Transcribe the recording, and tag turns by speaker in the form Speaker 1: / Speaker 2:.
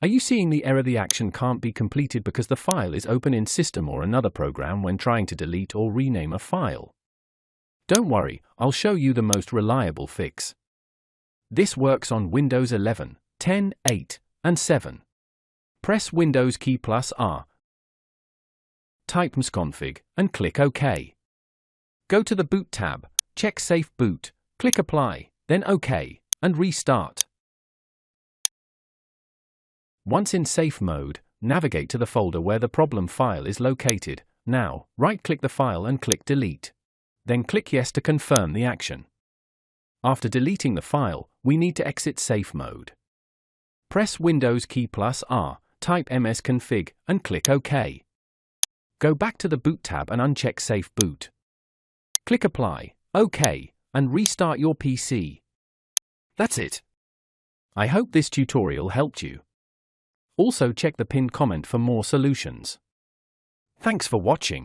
Speaker 1: Are you seeing the error the action can't be completed because the file is open in System or another program when trying to delete or rename a file? Don't worry, I'll show you the most reliable fix. This works on Windows 11, 10, 8, and 7. Press Windows key plus R, type msconfig, and click OK. Go to the Boot tab, check Safe Boot, click Apply, then OK, and restart. Once in safe mode, navigate to the folder where the problem file is located. Now, right-click the file and click Delete. Then click Yes to confirm the action. After deleting the file, we need to exit safe mode. Press Windows key plus R, type msconfig, and click OK. Go back to the Boot tab and uncheck Safe Boot. Click Apply, OK, and restart your PC. That's it. I hope this tutorial helped you. Also check the pinned comment for more solutions. Thanks for watching.